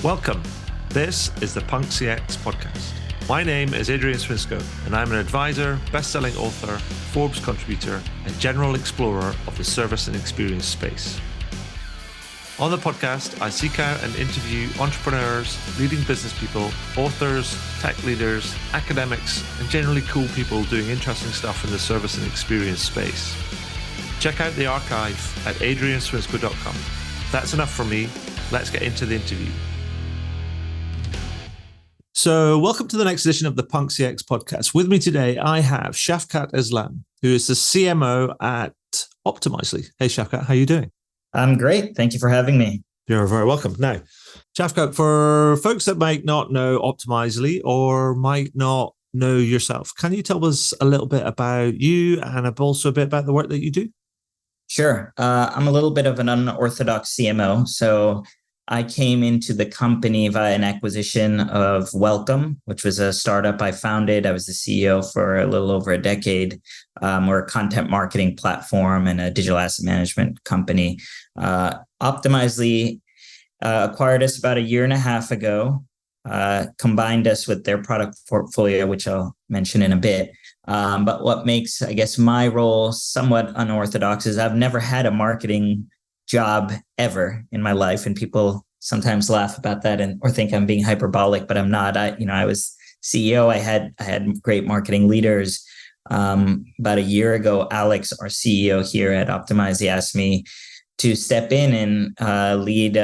Welcome. This is the Punk CX podcast. My name is Adrian Swinscoe, and I'm an advisor, best-selling author, Forbes contributor, and general explorer of the service and experience space. On the podcast, I seek out and interview entrepreneurs, leading business people, authors, tech leaders, academics, and generally cool people doing interesting stuff in the service and experience space. Check out the archive at adrianswinscoe.com. That's enough for me. Let's get into the interview. So welcome to the next edition of the Punk CX podcast. With me today, I have Shafqat Islam, who is the CMO at Optimizely. Hey, Shafqat, how are you doing? I'm great. Thank you for having me. You're very welcome. Now, Shafqat, for folks that might not know Optimizely or might not know yourself, can you tell us a little bit about you and also a bit about the work that you do? Sure. I'm a little bit of an unorthodox CMO. So I came into the company via an acquisition of Welcome, which was a startup I founded. I was the CEO for a little over a decade. We're a content marketing platform and a digital asset management company. Optimizely acquired us about a year and a half ago, combined us with their product portfolio, which I'll mention in a bit. But what makes, I guess, my role somewhat unorthodox is I've never had a marketing job ever in my life. And people sometimes laugh about that or think I'm being hyperbolic, but I'm not. I was CEO. I had great marketing leaders. About a year ago, Alex, our CEO here at Optimizely, asked me to step in and lead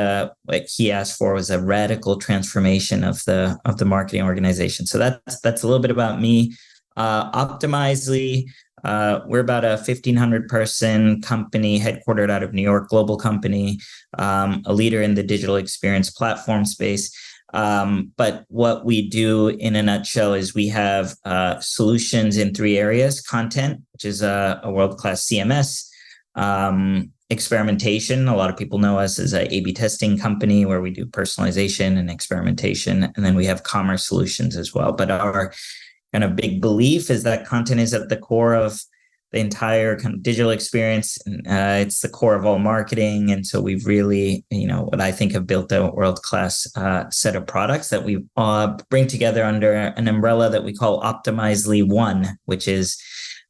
what he asked for was a radical transformation of the marketing organization. So that's a little bit about me. Optimizely, we're about a 1,500 person company headquartered out of New York, global company, a leader in the digital experience platform space. But what we do in a nutshell is we have solutions in three areas: content, which is a world-class CMS, experimentation. A lot of people know us as a A/B testing company where we do personalization and experimentation. And then we have commerce solutions as well. But our kind of big belief is that content is at the core of the entire kind of digital experience. It's the core of all marketing. And so we've really, what I think have built a world-class set of products that we bring together under an umbrella that we call Optimizely One, which is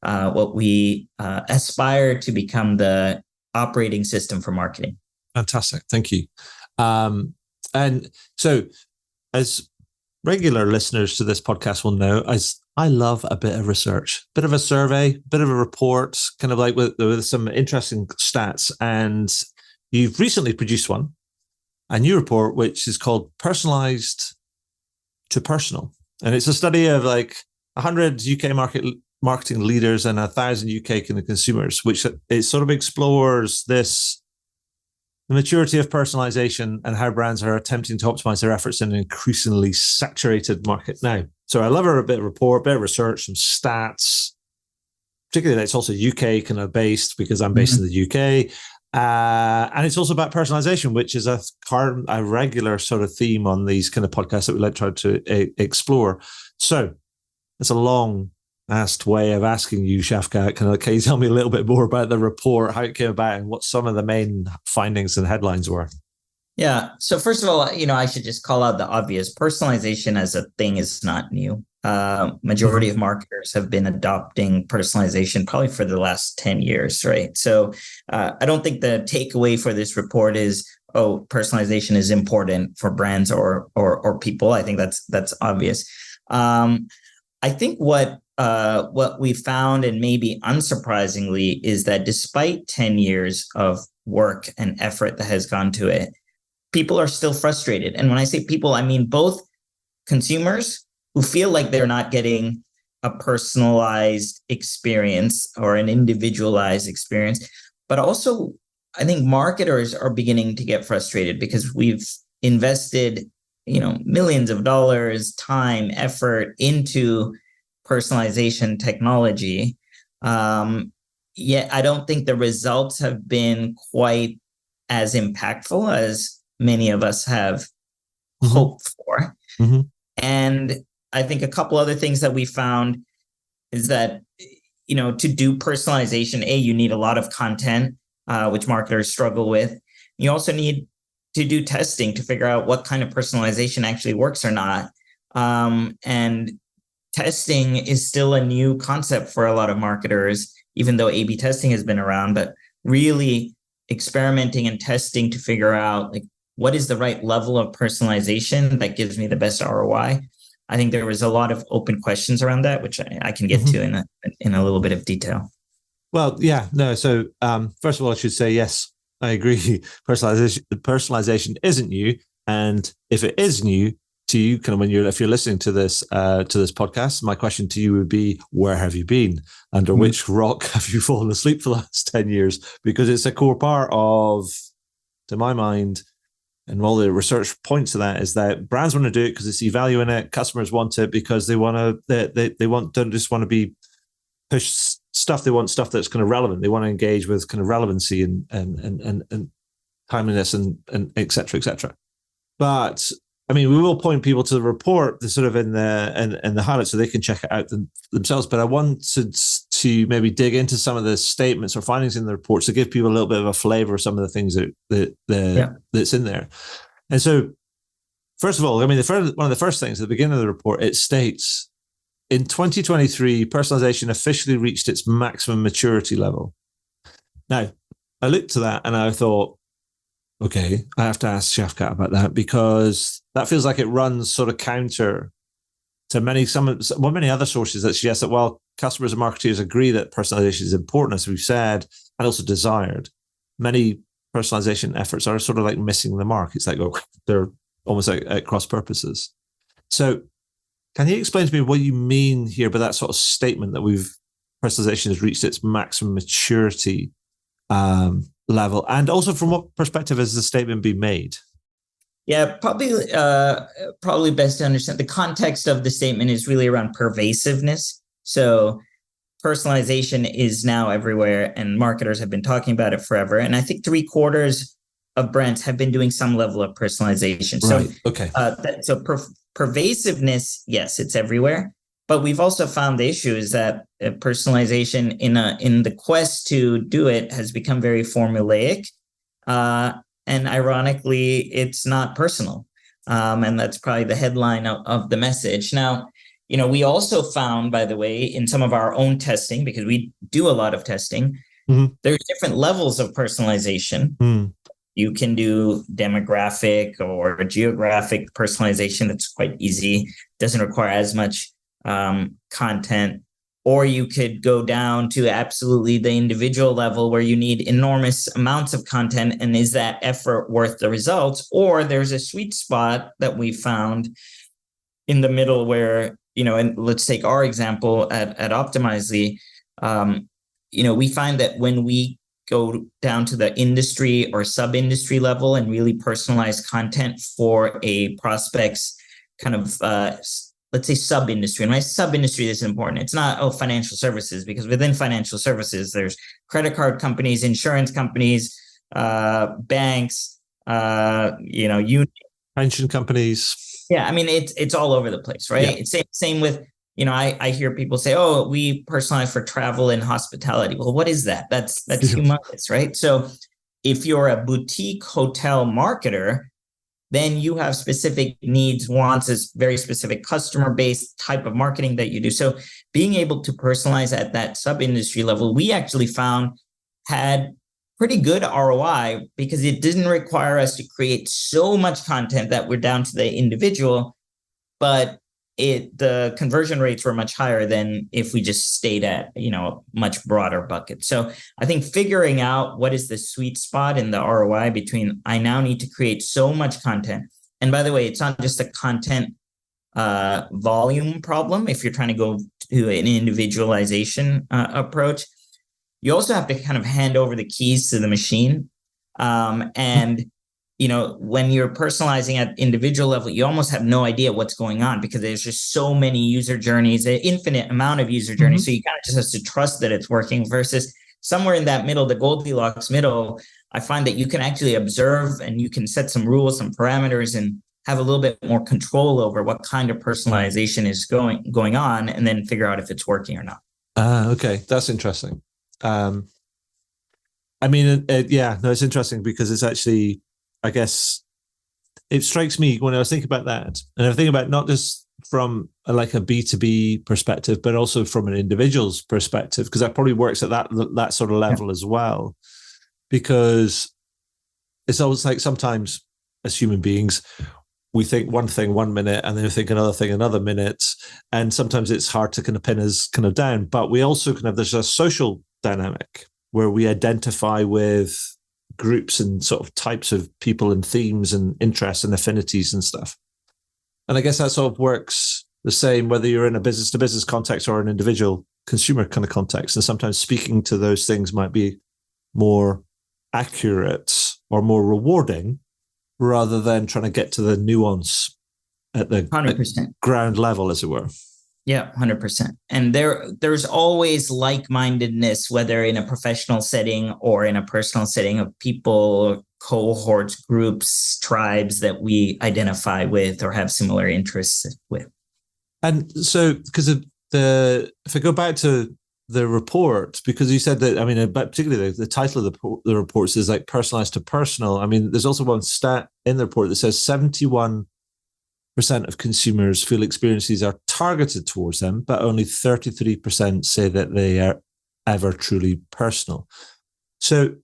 what we aspire to become the operating system for marketing. Fantastic. Thank you. And so as regular listeners to this podcast will know, as I love a bit of research, bit of a survey, bit of a report, kind of like with some interesting stats. And you've recently produced a new report, which is called Personalized to Personal. And it's a study of like 100 UK marketing leaders and 1,000 UK kind of consumers, which it sort of explores the maturity of personalization and how brands are attempting to optimize their efforts in an increasingly saturated market now. So I love a bit of report, bit of research, some stats, particularly that it's also UK kind of based because I'm based in the UK. And it's also about personalization, which is a regular sort of theme on these kind of podcasts that we like to try to explore. So it's a long-asked way of asking you, Shafqat, can you tell me a little bit more about the report, how it came about, and what some of the main findings and headlines were? Yeah. So first of all, I should just call out the obvious. Personalization as a thing is not new. Majority of marketers have been adopting personalization probably for the last 10 years, right? So I don't think the takeaway for this report is, personalization is important for brands or people. I think that's obvious. I think what we found, and maybe unsurprisingly, is that despite 10 years of work and effort that has gone to it, people are still frustrated. And when I say people, I mean both consumers who feel like they're not getting a personalized experience or an individualized experience, but also I think marketers are beginning to get frustrated because we've invested, millions of dollars, time, effort into personalization technology. Yet I don't think the results have been quite as impactful as many of us have hoped for. And I think a couple other things that we found is that, to do personalization, you need a lot of content, which marketers struggle with. You also need to do testing to figure out what kind of personalization actually works or not. And testing is still a new concept for a lot of marketers, even though A/B testing has been around, but really experimenting and testing to figure out like what is the right level of personalization that gives me the best ROI. I think there was a lot of open questions around that, which I can get to in a little bit of detail. Well, yeah, no. So first of all, I should say, yes, I agree. Personalization isn't new. And if it is new to you, kind of if you're listening to this podcast, my question to you would be, where have you been? Under which rock have you fallen asleep for the last 10 years? Because it's a core part of, to my mind, and all the research points to that, is that brands want to do it because they see value in it. Customers want it because they don't just want to be push stuff. They want stuff that's kind of relevant. They want to engage with kind of relevancy and timeliness and et cetera, et cetera. But I mean, we will point people to the report, the sort of in the highlights, so they can check it out themselves. But I wanted to maybe dig into some of the statements or findings in the reports to give people a little bit of a flavor of some of the things that's in there. And so, first of all, I mean, one of the first things at the beginning of the report, it states, in 2023, personalization officially reached its maximum maturity level. Now, I looked to that and I thought, okay, I have to ask Shafqat about that, because that feels like it runs sort of counter to many other sources that suggest that while customers and marketeers agree that personalization is important, as we've said, and also desired, many personalization efforts are sort of like missing the mark. It's like, they're almost like at cross purposes. So can you explain to me what you mean here by that sort of statement that personalization has reached its maximum maturity level, and also from what perspective has the statement been made? Yeah, probably best to understand the context of the statement is really around pervasiveness. So personalization is now everywhere, and marketers have been talking about it forever. And I think 3/4 of brands have been doing some level of personalization. Right. Okay. Pervasiveness, yes, it's everywhere. But we've also found the issue is that personalization in the quest to do it has become very formulaic. And ironically, it's not personal. And that's probably the headline of the message. Now, we also found, by the way, in some of our own testing, because we do a lot of testing, there's different levels of personalization. You can do demographic or geographic personalization. That's quite easy. Doesn't require as much content. Or you could go down to absolutely the individual level where you need enormous amounts of content. And is that effort worth the results? Or there's a sweet spot that we found in the middle where, and let's take our example at Optimizely. We find that when we go down to the industry or sub-industry level and really personalize content for a prospect's kind of let's say sub-industry. And my sub-industry is important. It's not, financial services, because within financial services, there's credit card companies, insurance companies, banks, pension companies. Yeah, I mean, it's all over the place, right? Yeah. It's same with, I hear people say, oh, we personalize for travel and hospitality. Well, what is that? That's humongous, right? So if you're a boutique hotel marketer, then you have specific needs, wants, is very specific customer-based type of marketing that you do. So being able to personalize at that sub-industry level, we actually found had pretty good ROI, because it didn't require us to create so much content that we're down to the individual, but the conversion rates were much higher than if we just stayed at, a much broader bucket. So I think figuring out what is the sweet spot in the ROI between, I now need to create so much content. And by the way, it's not just a content volume problem. If you're trying to go to an individualization approach, you also have to kind of hand over the keys to the machine. And when you're personalizing at individual level, you almost have no idea what's going on, because there's just so many user journeys, an infinite amount of user journeys. So you kind of just have to trust that it's working, versus somewhere in that middle, the Goldilocks middle, I find that you can actually observe and you can set some rules, some parameters, and have a little bit more control over what kind of personalization is going on, and then figure out if it's working or not. Okay. That's interesting. It's interesting because it's actually, I guess it strikes me when I was thinking about that, and I think about not just from like a B2B perspective, but also from an individual's perspective, because that probably works at that sort of level as well. Because it's always like sometimes as human beings, we think one thing 1 minute and then we think another thing another minute. And sometimes it's hard to kind of pin us kind of down. But we also there's a social dynamic where we identify with groups and sort of types of people and themes and interests and affinities and stuff. And I guess that sort of works the same whether you're in a business to business context or an individual consumer kind of context. And sometimes speaking to those things might be more accurate or more rewarding rather than trying to get to the nuance at the 100%. Ground level, as it were. Yeah, 100%. And there's always like-mindedness, whether in a professional setting or in a personal setting, of people, cohorts, groups, tribes that we identify with or have similar interests with. And so, because if I go back to the report, because you said that, I mean, particularly the title of the reports is like personalized to personal. I mean, there's also one stat in the report that says 71% of consumers feel experiences are targeted towards them, but only 33% say that they are ever truly personal. So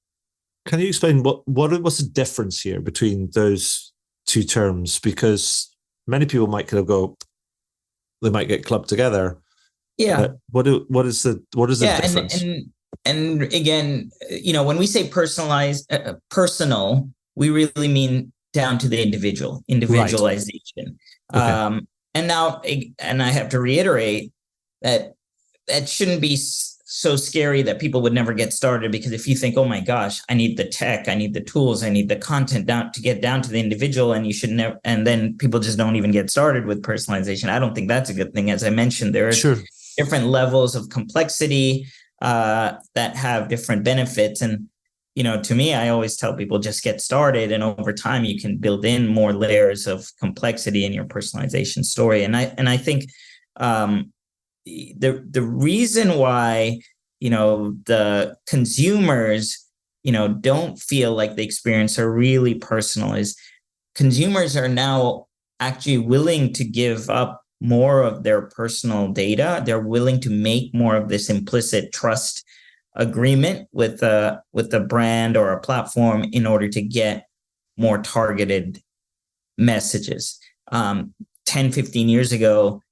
can you explain what's the difference here between those two terms? Because many people might kind of go, they might get clubbed together. Yeah. What is the difference? And again, when we say personalized, personal, we really mean down to the individualization. Right. Okay. And I have to reiterate that shouldn't be so scary that people would never get started, because if you think, oh my gosh, I need the tech, I need the tools, I need the content down to get down to the individual, and you should never, and then people just don't even get started with personalization. I don't think that's a good thing. As I mentioned, there are different levels of complexity that have different benefits. And, to me, I always tell people just get started. And over time, you can build in more layers of complexity in your personalization story. And I think the reason why, the consumers, don't feel like the experience are really personal is consumers are now actually willing to give up more of their personal data. They're willing to make more of this implicit trust agreement with a brand or a platform in order to get more targeted messages. 10, 15 years ago,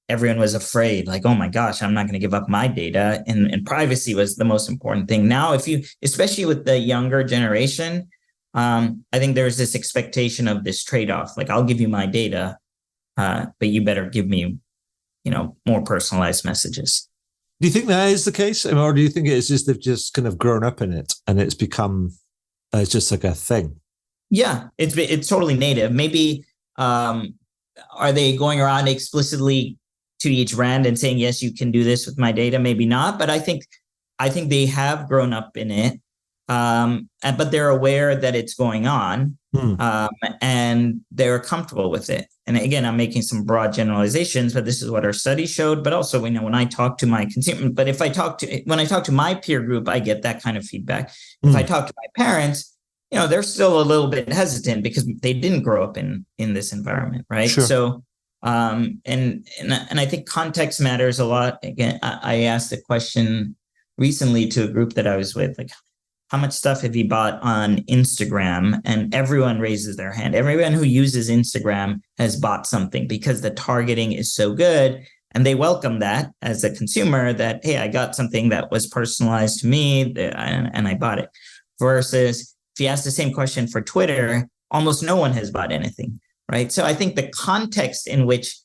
everyone was afraid, like, oh my gosh, I'm not going to give up my data. And privacy was the most important thing. Now, especially with the younger generation, I think there's this expectation of this trade-off. Like, I'll give you my data, but you better give me, more personalized messages. Do you think that is the case? Or do you think it's just they've just kind of grown up in it and it's become it's just like a thing? Yeah, it's totally native. Maybe are they going around explicitly to each brand and saying, yes, you can do this with my data? Maybe not, but I think they have grown up in it. But they're aware that it's going on, and they're comfortable with it. And again, I'm making some broad generalizations, but this is what our study showed. But also, when I talk to my consumer, but when I talk to my peer group, I get that kind of feedback. If I talk to my parents, they're still a little bit hesitant because they didn't grow up in this environment, right? Sure. So, and I think context matters a lot. Again, I asked a question recently to a group that I was with, like, how much stuff have you bought on Instagram? And everyone raises their hand. Everyone who uses Instagram has bought something because the targeting is so good. And they welcome that as a consumer, that, hey, I got something that was personalized to me and I bought it. Versus if you ask the same question for Twitter, almost no one has bought anything, right? So I think the context in which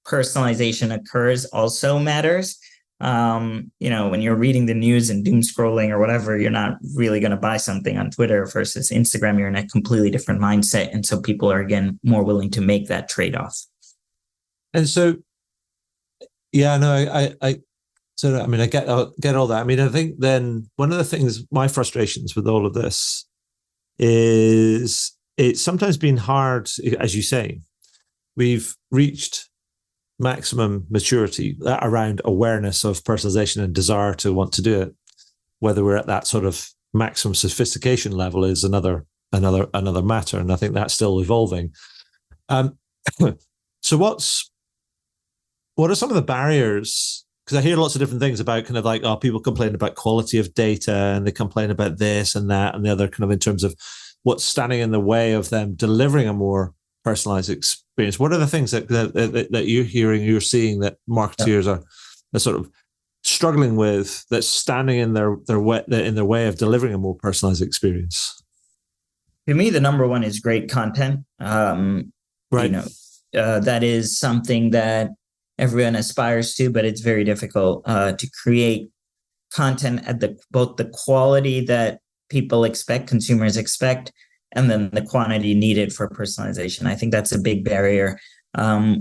personalization occurs also matters. When you're reading the news and doom scrolling or whatever, you're not really going to buy something on Twitter versus Instagram. You're in a completely different mindset. And so people are, again, more willing to make that trade-off. And so, yeah, no, I get all that. I mean, I think then one of the things, my frustrations with all of this is it's sometimes been hard, as you say, we've reached maximum maturity around awareness of personalization and desire to want to do it. Whether we're at that sort of maximum sophistication level is another another matter, and I think that's still evolving. Um, so what are some of the barriers? Because I hear lots of different things about kind of like, oh, people complain about quality of data and they complain about this and that and the other, kind of in terms of what's standing in the way of them delivering a more personalized experience. What are the things that you're hearing, you're seeing that marketeers are sort of struggling with, that's standing in their way of delivering a more personalized experience? To me, the number one is great content. Right. That is something that everyone aspires to, but it's very difficult to create content at both the quality that people expect, consumers expect, and then the quantity needed for personalization. I think that's a big barrier,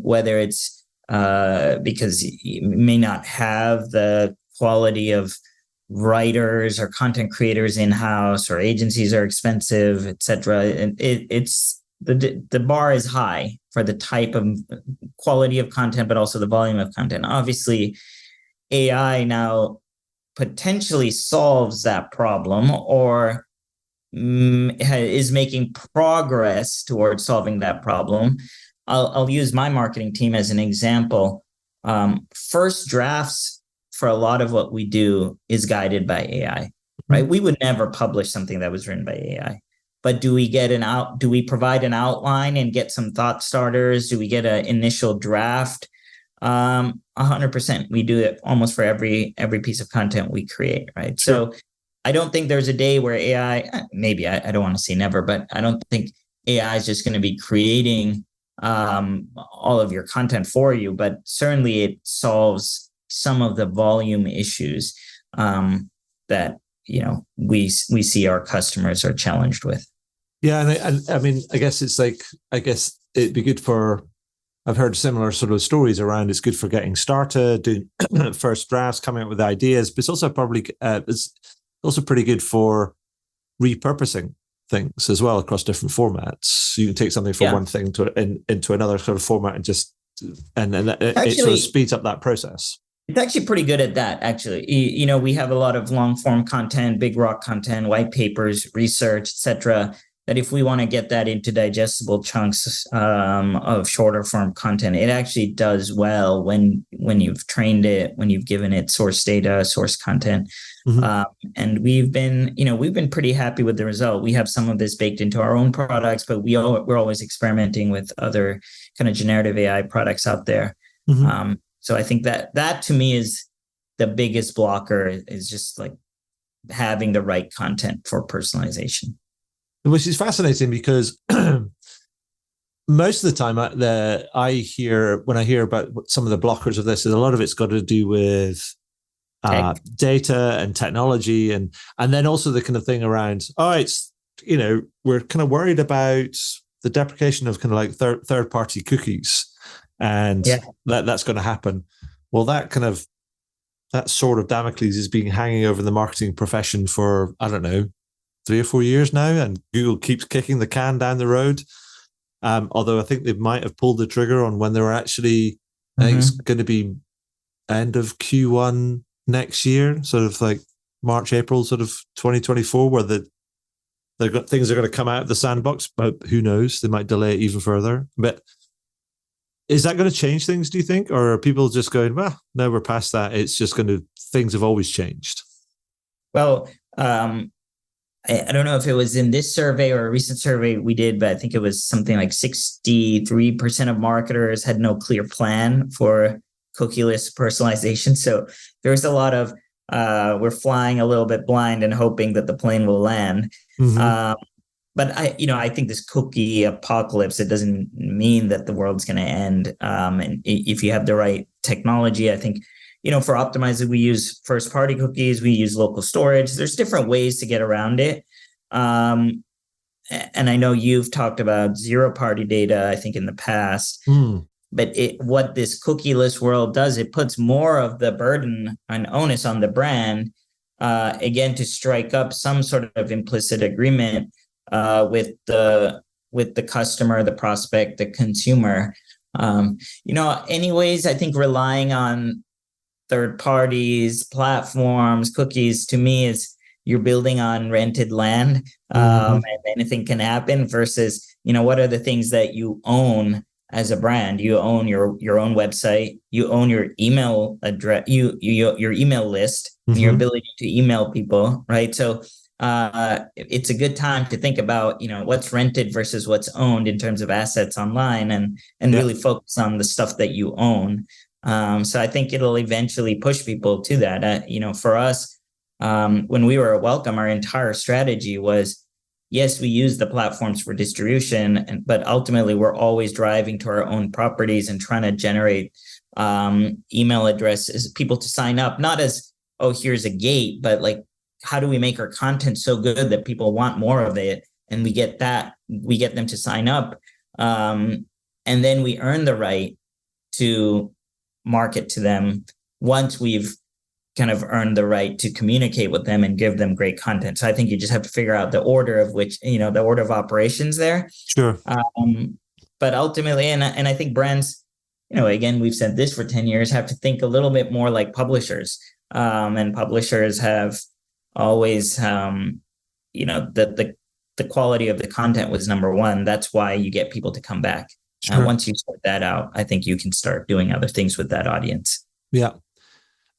whether it's because you may not have the quality of writers or content creators in-house, or agencies are expensive, et cetera. It's the bar is high for the type of quality of content, but also the volume of content. Obviously, AI now potentially solves that problem, or is making progress towards solving that problem. I'll use my marketing team as an example. First drafts for a lot of what we do is guided by AI, right? We would never publish something that was written by AI. But do we provide an outline and get some thought starters? Do we get an initial draft? 100%. We do it almost for every piece of content we create, right? Sure. So I don't think there's a day where AI, maybe, I don't want to say never, but I don't think AI is just going to be creating all of your content for you, but certainly it solves some of the volume issues that we see our customers are challenged with. Yeah, and I mean, I guess it'd be good for. I've heard similar sort of stories around. It's good for getting started, doing first drafts, coming up with ideas, but it's also probably it's also pretty good for repurposing things as well across different formats. You can take something from one thing into another sort of format and just it sort of speeds up that process. It's actually pretty good at that, actually. We have a lot of long form content, big rock content, white papers, research, etc., that if we want to get that into digestible chunks of shorter form content, it actually does well when you've trained it, when you've given it source data, source content. And we've been pretty happy with the result. We have some of this baked into our own products, but we're always experimenting with other kind of generative AI products out there. So I think that to me is the biggest blocker, is just like having the right content for personalization. Which is fascinating because most of the time when I hear about some of the blockers of this, a lot of it's got to do with data and technology, and then also the kind of thing around, we're kind of worried about the deprecation of kind of like third party cookies, and that's going to happen. Well, that sword of Damocles is being hanging over the marketing profession for, I don't know, 3 or 4 years now, and Google keeps kicking the can down the road. Although I think they might have pulled the trigger on when they were actually, I think it's going to be end of Q1 next year, sort of like March, April, sort of 2024, where things are going to come out of the sandbox, but who knows? They might delay it even further. But is that going to change things, do you think? Or are people just going, well, no, we're past that. It's just things have always changed? Well, I don't know if it was in this survey or a recent survey we did, but I think it was something like 63% of marketers had no clear plan for cookieless personalization. So there's a lot of we're flying a little bit blind and hoping that the plane will land. But I think this cookie apocalypse, it doesn't mean that the world's going to end. And if you have the right technology, I think, for optimizing, we use first party cookies, we use local storage. There's different ways to get around it. And I know you've talked about zero party data, I think, in the past. But what this cookieless world does, it puts more of the burden and onus on the brand, again, to strike up some sort of implicit agreement with the customer, the prospect, the consumer. Anyways, I think relying on third parties, platforms, cookies, to me is, you're building on rented land, and anything can happen, versus, what are the things that you own as a brand? You own your own website, you own your email address, your email list, and your ability to email people, right? So it's a good time to think about, what's rented versus what's owned in terms of assets online, and really focus on the stuff that you own. So I think it'll eventually push people to that. For us, when we were at Welcome, our entire strategy was, yes, we use the platforms for distribution, but ultimately we're always driving to our own properties and trying to generate email addresses, people to sign up, not as, oh, here's a gate, but like, how do we make our content so good that people want more of it? And we get them to sign up. And then we earn the right to market to them once we've kind of earned the right to communicate with them and give them great content. So I think you just have to figure out the order of which, the order of operations there. Sure. But ultimately, and I think brands, again, we've said this for 10 years, have to think a little bit more like publishers. And publishers have always, the quality of the content was number one. That's why you get people to come back. Sure. Once you sort that out, I think you can start doing other things with that audience. Yeah.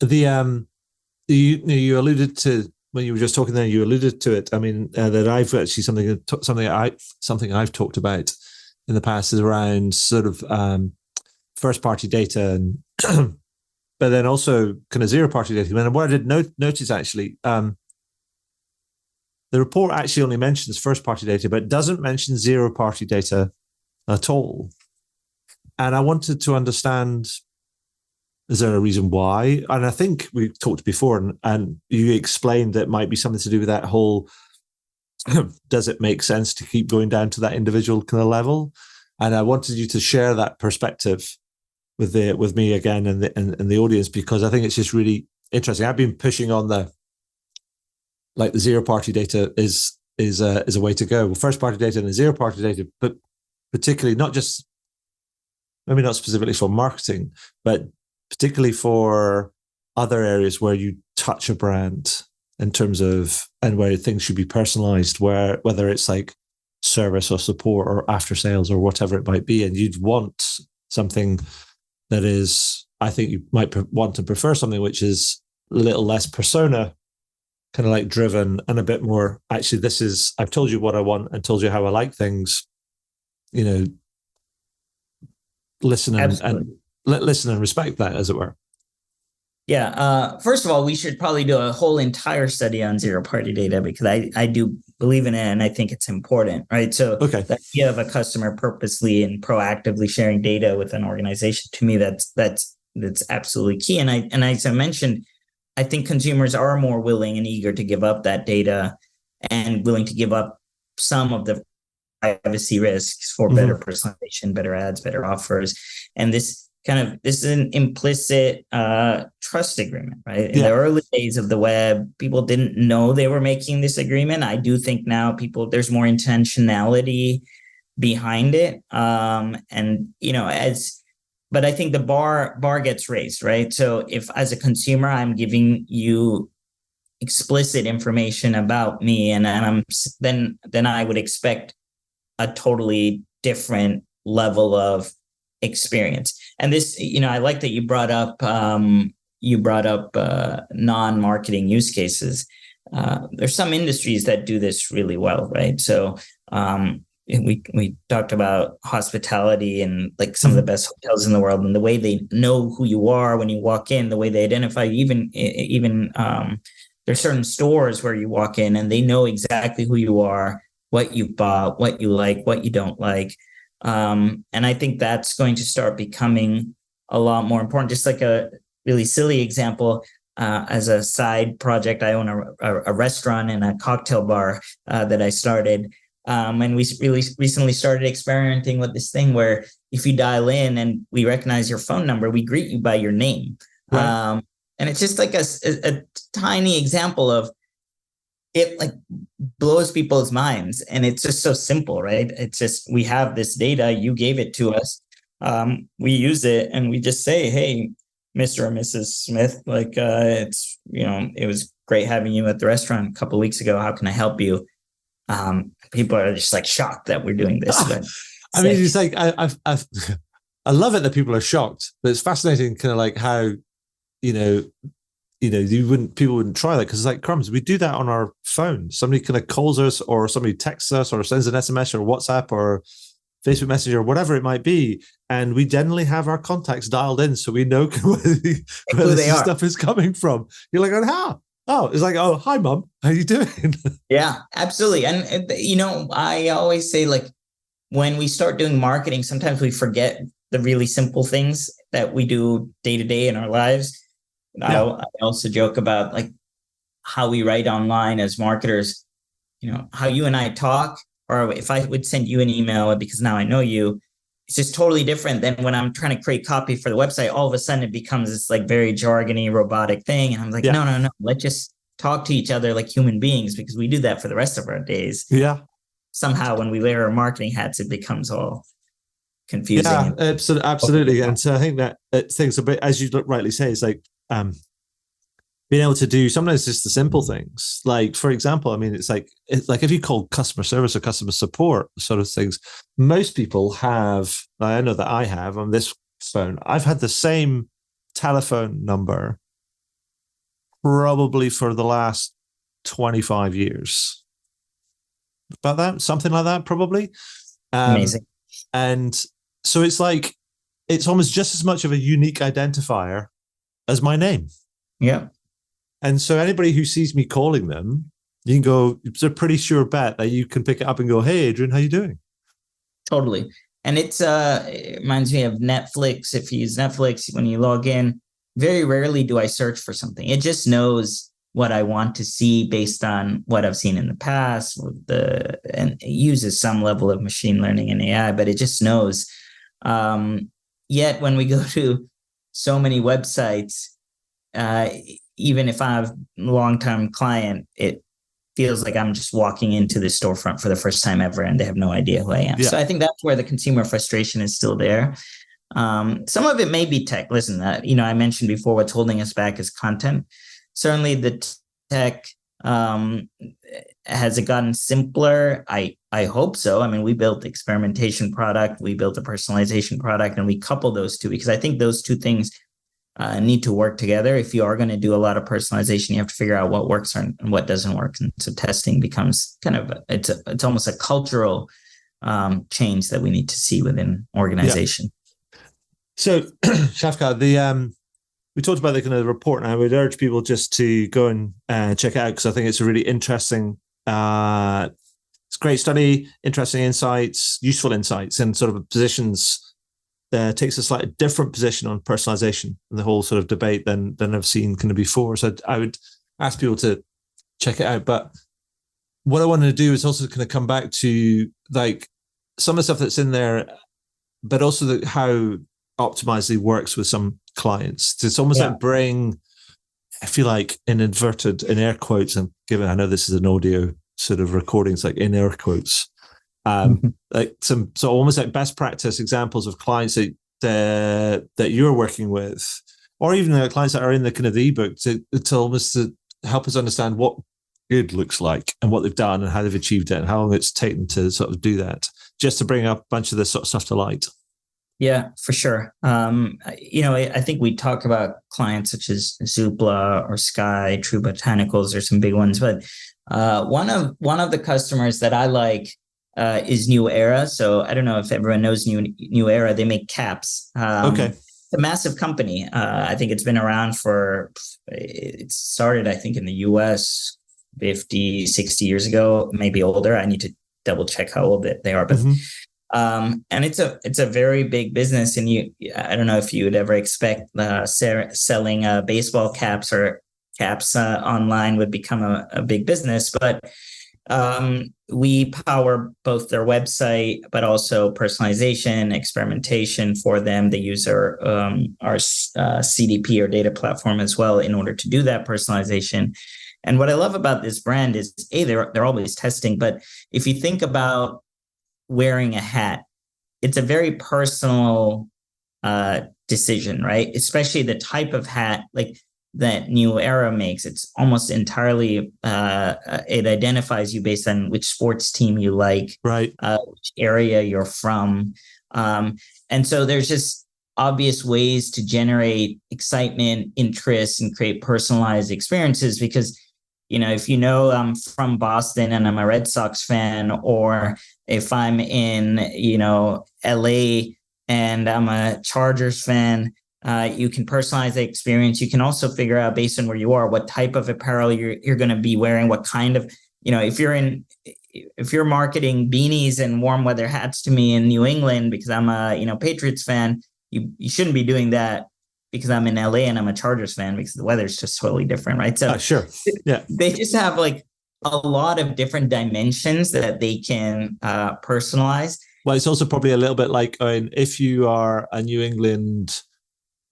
You alluded to, when you were just talking there, you alluded to it. I mean, that I've actually something I've talked about in the past is around sort of first party data, and but then also kind of zero party data. And what I did notice actually, the report actually only mentions first party data, but doesn't mention zero party data at all. And I wanted to understand, is there a reason why? And I think we talked before, and you explained that it might be something to do with that whole, does it make sense to keep going down to that individual kind of level? And I wanted you to share that perspective with me again and the audience, because I think it's just really interesting. I've been pushing on the zero party data is a way to go. Well, first party data and the zero party data, but particularly maybe not specifically for marketing, but particularly for other areas where you touch a brand in terms of, and where things should be personalized, whether it's like service or support or after sales or whatever it might be. And you'd want something that is, I think you might want to prefer something which is a little less persona, kind of like driven, and a bit more, actually, I've told you what I want and told you how I like things, listen and respect that, as it were. Yeah. First of all, we should probably do a whole entire study on zero party data, because I do believe in it and I think it's important, right? So the idea of a customer purposely and proactively sharing data with an organization, to me, that's absolutely key. And as I mentioned, I think consumers are more willing and eager to give up that data, and willing to give up some of the privacy risks for better personalization, better ads, better offers. And this is an implicit trust agreement, right? In the early days of the web, people didn't know they were making this agreement. I do think now there's more intentionality behind it. But I think the bar gets raised, right? So if, as a consumer, I'm giving you explicit information about me, and then I would expect a totally different level of experience. And this, I like that you brought up non-marketing use cases. There's some industries that do this really well, right? So we talked about hospitality and like some of the best hotels in the world, and the way they know who you are when you walk in, the way they identify you, even there's certain stores where you walk in and they know exactly who you are, what you bought, what you like, what you don't like. And I think that's going to start becoming a lot more important. Just like a really silly example, as a side project, I own a restaurant and a cocktail bar that I started. And we really recently started experimenting with this thing where if you dial in and we recognize your phone number, we greet you by your name. Right. And it's just like a tiny example of it, like blows people's minds. And it's just so simple, right? It's just, we have this data, you gave it to us. We use it and we just say, hey, Mr. or Mrs. Smith, like it was great having you at the restaurant a couple of weeks ago. How can I help you? People are just like shocked that we're doing this. But I mean, it's like I love it that people are shocked, but it's fascinating, kind of like how people wouldn't try that, because it's like crumbs. We do that on our phone. Somebody kind of calls us, or somebody texts us, or sends an SMS or WhatsApp or Facebook Messenger or whatever it might be, and we generally have our contacts dialed in, so we know where this stuff is coming from. You're like, oh, it's like, oh, hi, Mum, how you doing? Yeah, absolutely. And I always say, like, when we start doing marketing, sometimes we forget the really simple things that we do day to day in our lives. I also joke about like how we write online as marketers, how you and I talk, or if I would send you an email because now I know you, it's just totally different than when I'm trying to create copy for the website. All of a sudden it becomes this like very jargony, robotic thing. And I'm like, no, let's just talk to each other like human beings, because we do that for the rest of our days. Yeah. Somehow when we wear our marketing hats, it becomes all confusing. Yeah, absolutely. And so I think that things a bit, as you rightly say, it's like being able to do sometimes just the simple things. Like, for example, I mean, it's like if you call customer service or customer support sort of things, most people have, I know that I have on this phone, I've had the same telephone number probably for the last 25 years. About that, something like that, probably. Amazing. And so it's like, it's almost just as much of a unique identifier as my name. Yeah. And so anybody who sees me calling them, you can go, it's a pretty sure bet that you can pick it up and go, hey, Adrian, how you doing? Totally. And it reminds me of Netflix. If you use Netflix, when you log in, very rarely do I search for something. It just knows what I want to see based on what I've seen in the past, and it uses some level of machine learning and AI, but it just knows. Yet when we go to so many websites, even if I'm a long-term client, it feels like I'm just walking into the storefront for the first time ever, and they have no idea who I am. Yeah. So I think that's where the consumer frustration is still there. Some of it may be tech. Listen, I mentioned before, what's holding us back is content. Certainly the tech, has it gotten simpler? I hope so. I mean, we built the experimentation product, we built a personalization product, and we couple those two, because I think those two things need to work together. If you are going to do a lot of personalization, you have to figure out what works and what doesn't work. And so testing becomes kind of, it's almost a cultural change that we need to see within organization. Yeah. So Shafqat, we talked about the kind of report, and I would urge people just to go and check it out, because I think it's a really interesting, it's a great study, interesting insights, useful insights, and sort of positions, takes a slightly different position on personalization and the whole sort of debate than I've seen kind of before. So I would ask people to check it out. But what I wanted to do is also kind of come back to like some of the stuff that's in there, but also how Optimizely works with some clients. It's almost like bring, I feel like, in air quotes, and given I know this is an audio sort of recording, it's like in air quotes, like so almost like best practice examples of clients that you're working with, or even the clients that are in the kind of the ebook, to almost to help us understand what good looks like and what they've done and how they've achieved it and how long it's taken to sort of do that, just to bring up a bunch of this sort of stuff to light. Yeah, for sure. I think we talk about clients such as Zoopla or Sky, True Botanicals, or some big ones, but one of the customers that I like is New Era. So I don't know if everyone knows New Era. They make caps. Okay. It's a massive company. I think it's been around it started, I think, in the US 50, 60 years ago, maybe older. I need to double check how old they are, but and it's a very big business. And I don't know if you would ever expect selling baseball caps or caps online would become a big business, but we power both their website, but also personalization, experimentation for them. They use our CDP or data platform as well in order to do that personalization. And what I love about this brand is, they're always testing. But if you think about wearing a hat, it's a very personal decision, right? Especially the type of hat. Like, that New Era makes. It's almost entirely, it identifies you based on which sports team you like, right, which area you're from. And so there's just obvious ways to generate excitement, interest, and create personalized experiences because, if I'm from Boston and I'm a Red Sox fan, or if I'm in, LA and I'm a Chargers fan, you can personalize the experience. You can also figure out based on where you are, what type of apparel you're going to be wearing, what kind of, if you're marketing beanies and warm weather hats to me in New England because I'm a, Patriots fan, you shouldn't be doing that because I'm in LA and I'm a Chargers fan because the weather's just totally different, right? So sure, yeah, they just have like a lot of different dimensions that they can personalize. Well, it's also probably a little bit like, if you are a New England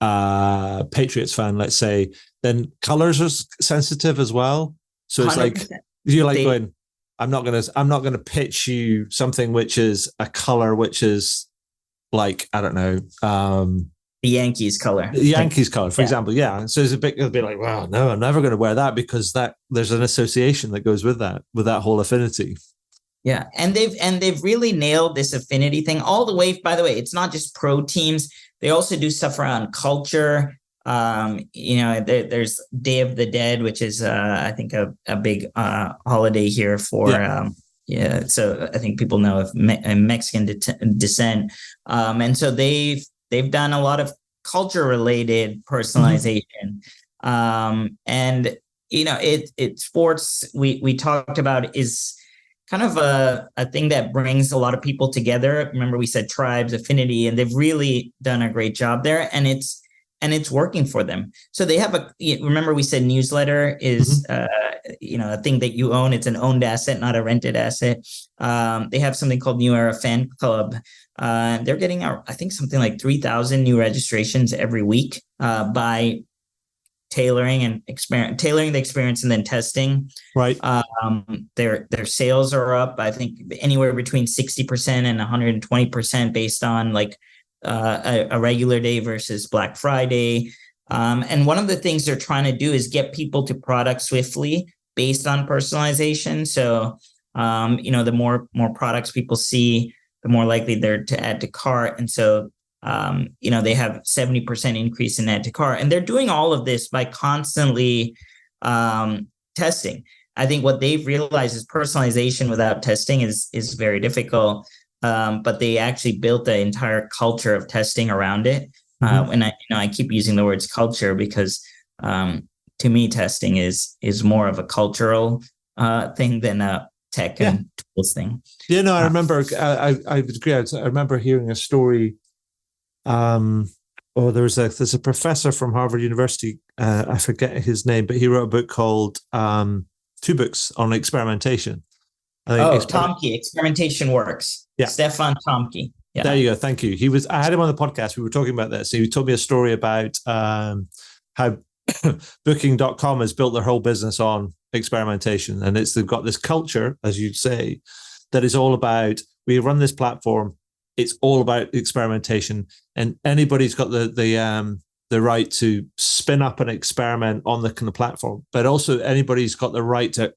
Patriots fan, let's say, then colors are sensitive as well. So it's 100%. Like you're like going, I'm not gonna pitch you something which is a color which is like, I don't know, the Yankees color. The Yankees color, for example. Yeah. So it'll be like, well, no, I'm never going to wear that because there's an association that goes with that whole affinity. Yeah. And they've really nailed this affinity thing all the way. By the way, it's not just pro teams. They also do stuff around culture. There's Day of the Dead, which is, I think a big holiday here for, so I think people know of Mexican descent. And so they've done a lot of culture related personalization. And, it sports we talked about is kind of a thing that brings a lot of people together. Remember, we said tribes, affinity, and they've really done a great job there. And it's working for them. So they have remember we said newsletter is, a thing that you own. It's an owned asset, not a rented asset. They have something called New Era Fan Club. They're getting out, I think, something like 3,000 new registrations every week by tailoring the experience and then testing. Right. Their sales are up, I think, anywhere between 60% and 120% based on like a regular day versus Black Friday. And one of the things they're trying to do is get people to product swiftly based on personalization. So, the more products people see, the more likely they're to add to cart. And so, they have 70% increase in add to cart. And they're doing all of this by constantly testing. I think what they've realized is personalization without testing is very difficult. But they actually built the entire culture of testing around it. And I keep using the words culture because to me, testing is more of a cultural thing than a tech and tools thing. Yeah, no, I remember. I would agree. I remember hearing a story. There's a professor from Harvard University. I forget his name, but he wrote a book called 2 books on experimentation. Tomke, Experimentation Works. Yeah, Stefan Tomke. Yeah. There you go. Thank you. I had him on the podcast. We were talking about this. He told me a story about how Booking.com has built their whole business on experimentation, and they've got this culture, as you'd say, that is all about, we run this platform. It's all about experimentation, and anybody's got the right to spin up an experiment on the kind of platform, but also anybody's got the right to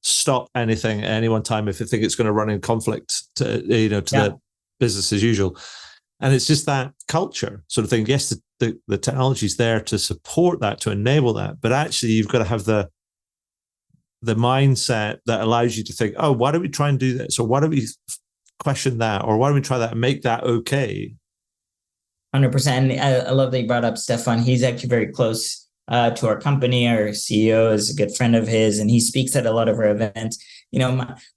stop anything at any one time if they think it's going to run in conflict to the business as usual. And it's just that culture sort of thing. Yes, the technology's there to support that, to enable that, but actually you've got to have the mindset that allows you to think, oh, why don't we try and do this? Or why don't we question that? Or why don't we try that and make that okay? 100%. I love that you brought up Stefan. He's actually very close to our company. Our CEO is a good friend of his, and he speaks at a lot of our events.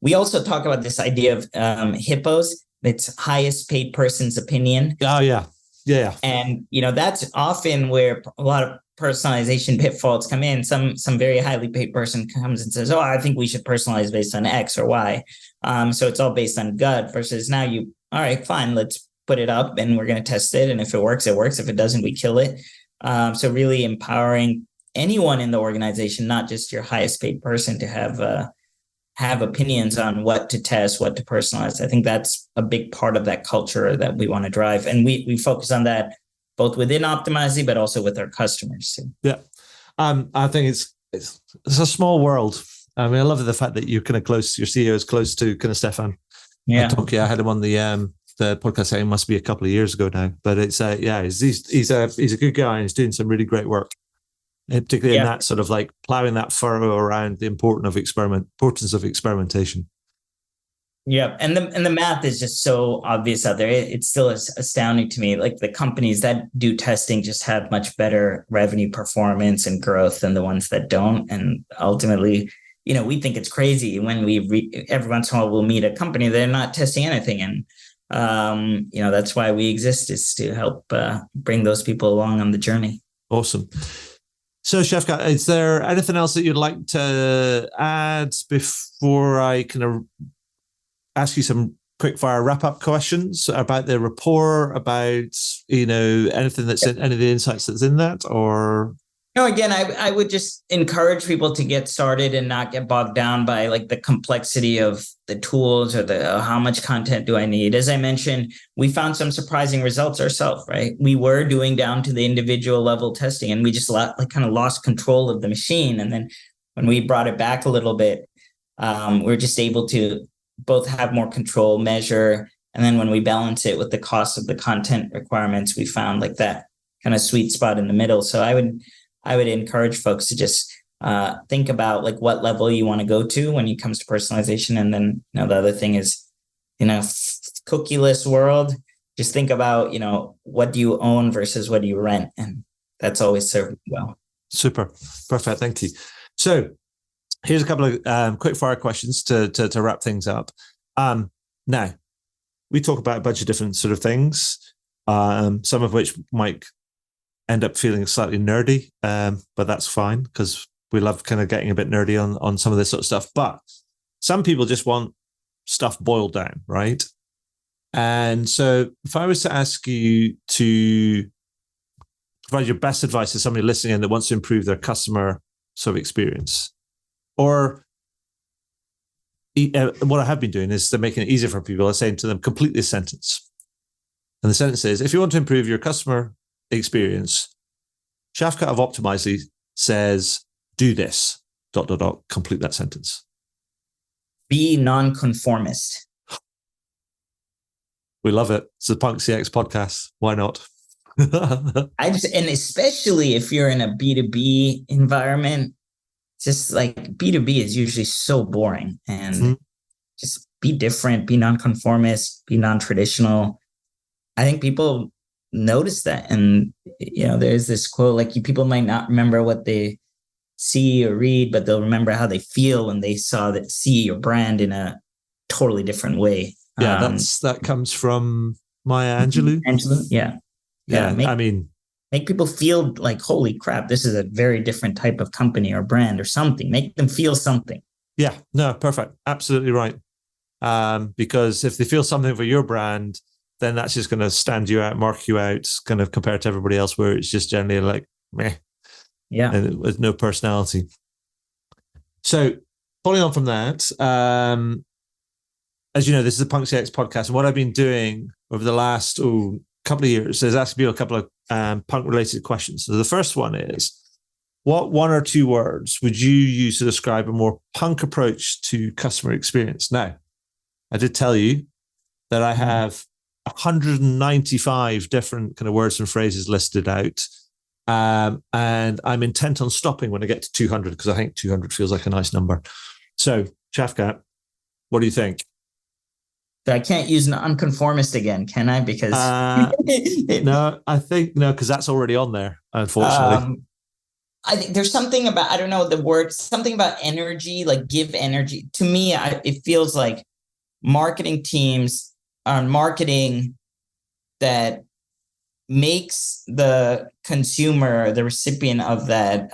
We also talk about this idea of hippos. It's highest paid person's opinion. Oh, yeah. Yeah. And, that's often where a lot of personalization pitfalls come in. Some very highly paid person comes and says, oh, I think we should personalize based on X or Y. So it's all based on gut versus now all right, fine, let's put it up and we're going to test it. And if it works, it works. If it doesn't, we kill it. So really empowering anyone in the organization, not just your highest paid person, to have opinions on what to test, what to personalize. I think that's a big part of that culture that we want to drive. And we focus on that both within Optimizely, but also with our customers too. Yeah. I think it's a small world. I mean, I love the fact that you're kind of close. Your CEO is close to kind of Stefan. Yeah. I had him on the podcast. It must be a couple of years ago now, but it's he's a good guy and he's doing some really great work, particularly in that sort of like plowing that furrow around the importance of experimentation. Yeah, and the math is just so obvious out there. It's still astounding to me. Like the companies that do testing just have much better revenue performance and growth than the ones that don't. And ultimately, we think it's crazy when every once in a while we'll meet a company they're not testing anything, and that's why we exist, is to help bring those people along on the journey. Awesome. So, Shafqat, is there anything else that you'd like to add before I kind of ask you some quick fire wrap up questions about the report, about, anything that's in any of the insights that's in that? Or no, again, I would just encourage people to get started and not get bogged down by like the complexity of the tools or the how much content do I need. As I mentioned, we found some surprising results ourselves, right? We were doing down to the individual level testing, and we just kind of lost control of the machine. And then when we brought it back a little bit, we're just able to both have more control, measure, and then when we balance it with the cost of the content requirements, we found like that kind of sweet spot in the middle. So I would encourage folks to just think about like what level you want to go to when it comes to personalization. And then, the other thing is, cookieless world, just think about, what do you own versus what do you rent? And that's always served well. Super. Perfect. Thank you. So here's a couple of quick fire questions to wrap things up. Now, we talk about a bunch of different sort of things, some of which might end up feeling slightly nerdy, but that's fine because we love kind of getting a bit nerdy on some of this sort of stuff. But some people just want stuff boiled down, right? And so if I was to ask you to provide your best advice to somebody listening in that wants to improve their customer sort of experience, or what I have been doing is they're making it easier for people. I'm saying to them, complete this sentence. And the sentence is, if you want to improve your customer experience, Shafqat of Optimizely says, do this, ... complete that sentence. Be nonconformist. We love it. It's the Punk CX podcast. Why not? And especially if you're in a B2B environment, just like B2B is usually so boring, and just be different, be nonconformist, be non-traditional. I think people notice that. And, there's this quote, like people might not remember what they see or read, but they'll remember how they feel when they see your brand in a totally different way. Yeah, that comes from Maya Angelou. Yeah. Make people feel like, holy crap, this is a very different type of company or brand or something. Make them feel something. Yeah, no, perfect. Absolutely right. Because if they feel something for your brand, then that's just going to stand you out, mark you out, kind of compared to everybody else where it's just generally like, meh. Yeah. And with no personality. So following on from that, as you know, this is a Punk CX podcast. And what I've been doing over the last couple of years is asking you a couple of punk-related questions. So the first one is, what one or two words would you use to describe a more punk approach to customer experience? Now, I did tell you that I have 195 different kind of words and phrases listed out. And I'm intent on stopping when I get to 200 because I think 200 feels like a nice number. So, Shafqat, what do you think? I can't use nonconformist again, can I? Because no, I think no, because that's already on there, unfortunately. I think there's something about, I don't know the word, something about energy, like give energy. To me, it feels like marketing teams are marketing that makes the consumer, the recipient of that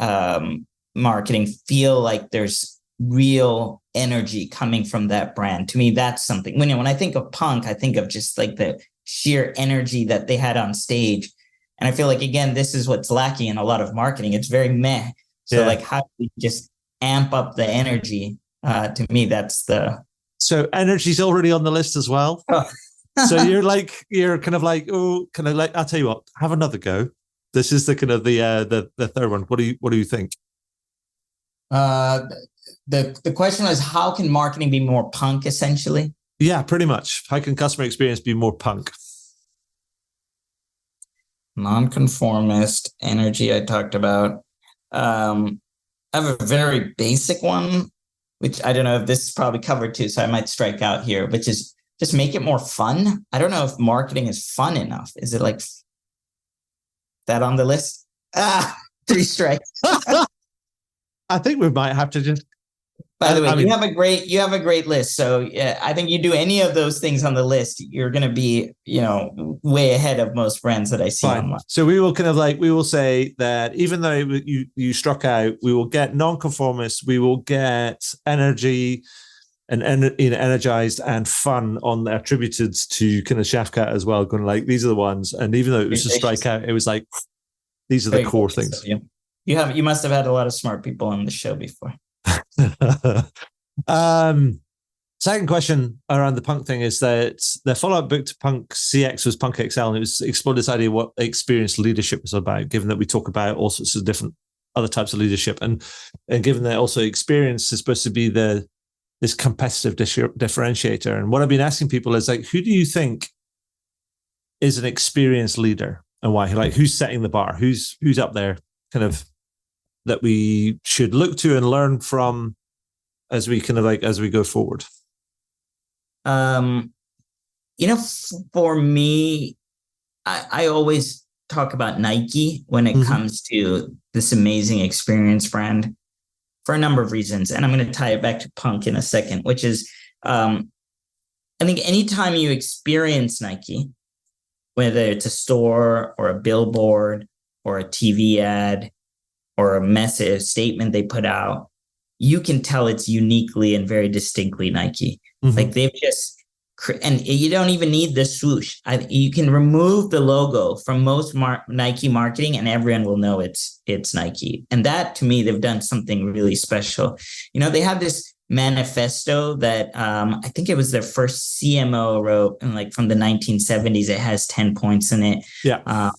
marketing, feel like there's real energy coming from that brand. To me, that's something. When I think of punk, I think of just like the sheer energy that they had on stage. And I feel like, again, this is what's lacking in a lot of marketing. It's very meh. So like, how do we just amp up the energy? To me, that's the... So energy's already on the list as well. So you're kind of like, I'll tell you what, have another go. This is the kind of the third one. What do you think? The question was, how can marketing be more punk, essentially? Yeah, pretty much. How can customer experience be more punk? Nonconformist energy, I talked about. I have a very basic one, which I don't know if this is probably covered too, so I might strike out here, which is just make it more fun. I don't know if marketing is fun enough. Is it like that on the list? 3 strikes. I think we might have to just. By the way, you have a great list. So yeah, I think you do any of those things on the list, you're going to be, way ahead of most brands that I see online. So we will we will say that even though you struck out, we will get nonconformist, we will get energy and energized and fun on attributed to kind of Shafqat as well. Going like, these are the ones. And even though it was a strikeout, it was like, these are the core things. You must have had a lot of smart people on the show before. Second question around the punk thing is that the follow-up book to Punk CX was Punk XL, and it was explored this idea of what experienced leadership was about, given that we talk about all sorts of different other types of leadership, and given that also experience is supposed to be this competitive differentiator. And what I've been asking people is like, who do you think is an experienced leader and why? Like, who's setting the bar? Who's up there kind of that we should look to and learn from as we go forward? For me, I always talk about Nike when it comes to this amazing experience brand for a number of reasons. And I'm going to tie it back to punk in a second, which is, I think anytime you experience Nike, whether it's a store or a billboard or a TV ad, or a message statement they put out, you can tell it's uniquely and very distinctly Nike. Like they've just, and you don't even need the swoosh. You can remove the logo from most Nike marketing and everyone will know it's Nike. And that, to me, they've done something really special. They have this manifesto that I think it was their first CMO wrote, and like from the 1970s, it has 10 points in it. Yeah.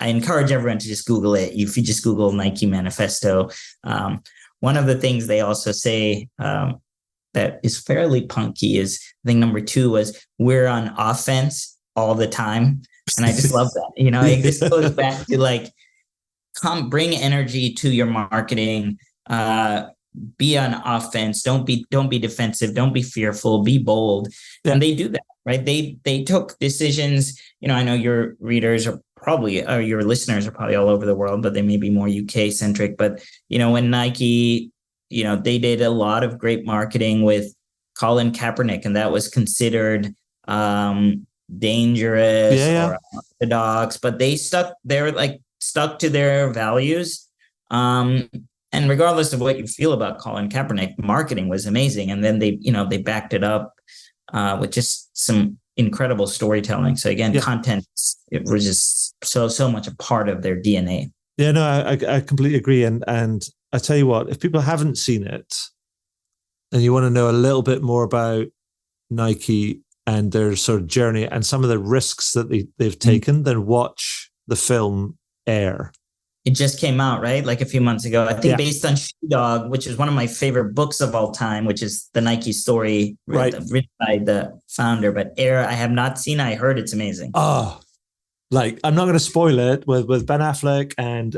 I encourage everyone to just Google it. If you just Google Nike Manifesto, one of the things they also say that is fairly punky is, I think number 2 was, we're on offense all the time. And I just love that. It just goes back to like, bring energy to your marketing, be on offense. Don't be defensive. Don't be fearful. Be bold. Yeah. And they do that, right? They took decisions. I know your readers are probably, or your listeners are probably all over the world, but they may be more UK centric. But, when Nike, they did a lot of great marketing with Colin Kaepernick, and that was considered dangerous or unorthodox, but they stuck to their values. And regardless of what you feel about Colin Kaepernick, marketing was amazing. And then they backed it up with just some incredible storytelling. So again, content, it was just so much a part of their DNA. Yeah, no, I completely agree. And I tell you what, if people haven't seen it and you want to know a little bit more about Nike and their sort of journey and some of the risks that they've taken, then watch the film Air. It just came out, right? Like a few months ago. I think based on Shoe Dog, which is one of my favorite books of all time, which is the Nike story written by the founder. But Air, I have not seen. I heard it's amazing. Oh, like I'm not going to spoil it with Ben Affleck and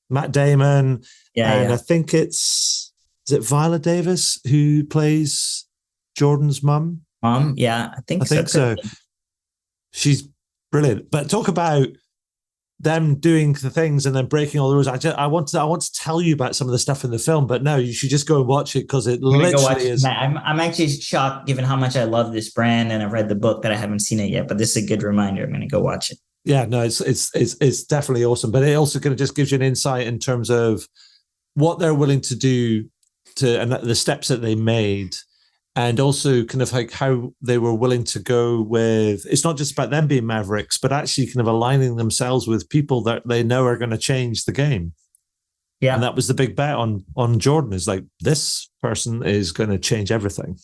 Matt Damon. And I think is it Viola Davis who plays Jordan's mum? Yeah, I think so. She's brilliant. But talk about them doing the things and then breaking all the rules. I want to tell you about some of the stuff in the film, but no, you should just go and watch it because it literally is. I'm actually shocked given how much I love this brand, and I've read the book, but I haven't seen it yet. But this is a good reminder. I'm going to go watch it. Yeah, no, it's definitely awesome. But it also kind of just gives you an insight in terms of what they're willing to do and the steps that they made. And also kind of like how they were willing to go with, it's not just about them being mavericks, but actually kind of aligning themselves with people that they know are going to change the game. Yeah. And that was the big bet on Jordan, is like, this person is going to change everything.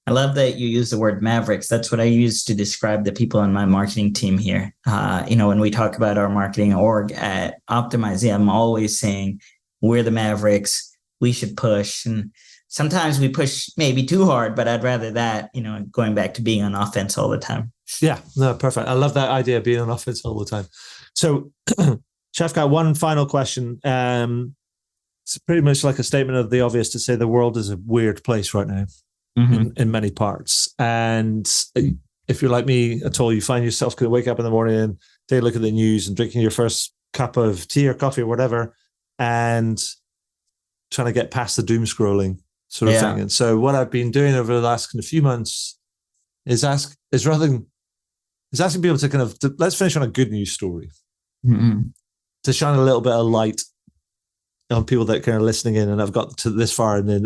I love that you use the word mavericks. That's what I use to describe the people on my marketing team here. When we talk about our marketing org at Optimize, I'm always saying we're the mavericks. We should push. And sometimes we push maybe too hard, but I'd rather that, going back to being on offense all the time. Yeah, no, perfect. I love that idea of being on offense all the time. So, Shafqat, one final question. It's pretty much like a statement of the obvious to say the world is a weird place right now. Mm-hmm. in many parts. And if you're like me at all, you find yourself going to wake up in the morning and take a look at the news and drinking your first cup of tea or coffee or whatever, and trying to get past the doom scrolling sort of thing. And so what I've been doing over the last kind of few months is asking people to let's finish on a good news story, to shine a little bit of light on people that are kind of listening in, and I've got to this far and then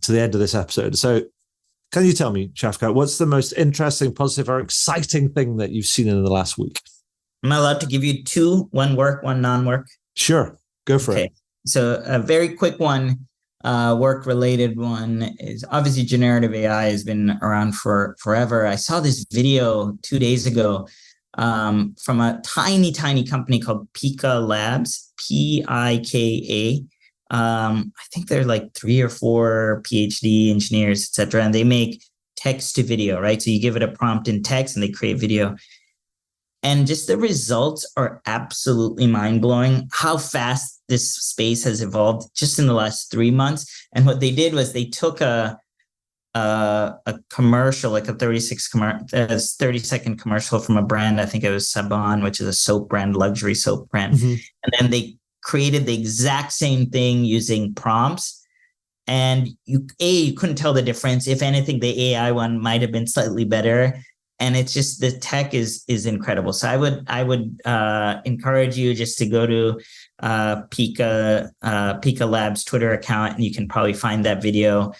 to the end of this episode. So can you tell me, Shafqat, what's the most interesting, positive, or exciting thing that you've seen in the last week? Am I allowed to give you two, one work, one non-work? Sure. Go for it. So a very quick one, work-related one is obviously generative AI has been around for forever. I saw this video 2 days ago from a tiny, tiny company called Pika Labs, Pika. I think they're like 3 or 4 PhD engineers, etc. And they make text to video, right? So you give it a prompt in text and they create video. And just the results are absolutely mind-blowing, how fast this space has evolved just in the last 3 months. And what they did was they took a commercial, like a 30-second commercial from a brand. I think it was Saban, which is a soap brand, luxury soap brand. Mm-hmm. And then they created the exact same thing using prompts. And you couldn't tell the difference. If anything, the AI one might have been slightly better. And it's just, the tech is incredible. So I would encourage you just to go to Pika Labs Twitter account, and you can probably find that video.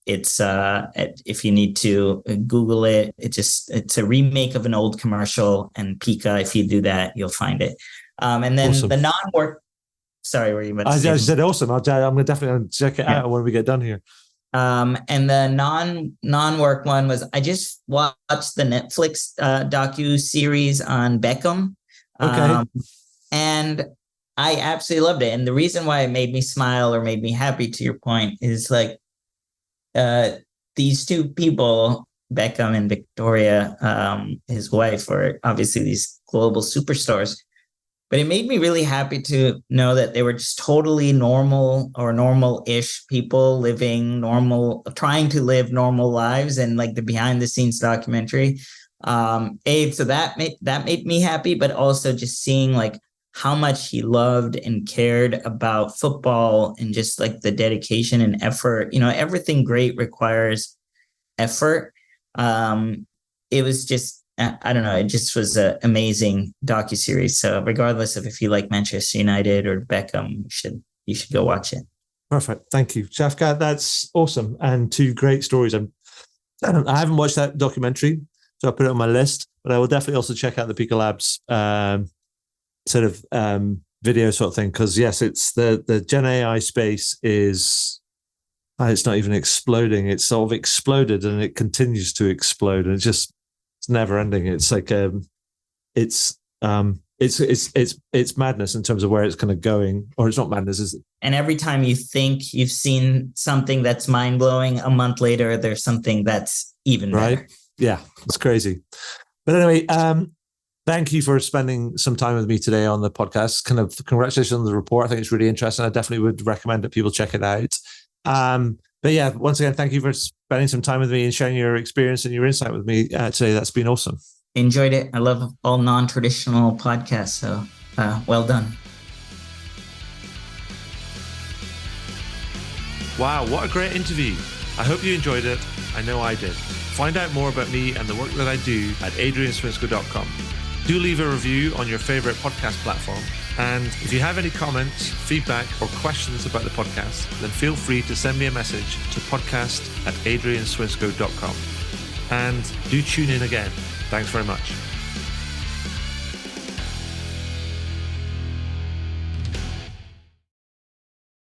It's if you need to Google it, it's a remake of an old commercial, and Pika, if you do that, you'll find it. And then awesome. The non-work. Sorry, were you about to say? I said awesome. I'm gonna definitely check it out when we get done here. And the non-work one was, I just watched the Netflix docu-series on Beckham. Okay. And I absolutely loved it. And the reason why it made me smile or made me happy, to your point, is like these two people, Beckham and Victoria, his wife, are obviously these global superstars. But it made me really happy to know that they were just totally normal or normal-ish people trying to live normal lives, and like the behind-the-scenes documentary. So that made me happy, but also just seeing like how much he loved and cared about football, and just like the dedication and effort. Everything great requires effort. It was just, I don't know, it just was an amazing docuseries. So regardless of if you like Manchester United or Beckham, you should go watch it. Perfect. Thank you, Shafqat. That's awesome. And 2 great stories. I haven't watched that documentary, so I'll put it on my list, but I will definitely also check out the Pika Labs video sort of thing. Because yes, it's the Gen AI space is, it's not even exploding. It's sort of exploded, and it continues to explode. And it's never ending. It's like it's madness in terms of where it's kind of going, or it's not madness, is it? And every time you think you've seen something that's mind-blowing, a month later there's something that's even better. Right? Yeah, it's crazy. But anyway, thank you for spending some time with me today on the podcast. Kind of congratulations on the report. I think it's really interesting. I definitely would recommend that people check it out. But yeah, once again, thank you for spending some time with me and sharing your experience and your insight with me today. That's been awesome. Enjoyed it. I love all non-traditional podcasts. So well done. Wow, what a great interview. I hope you enjoyed it. I know I did. Find out more about me and the work that I do at adrianswinscoe.com. Do leave a review on your favorite podcast platform. And if you have any comments, feedback, or questions about the podcast, then feel free to send me a message to podcast@adrianswinscoe.com. And do tune in again. Thanks very much.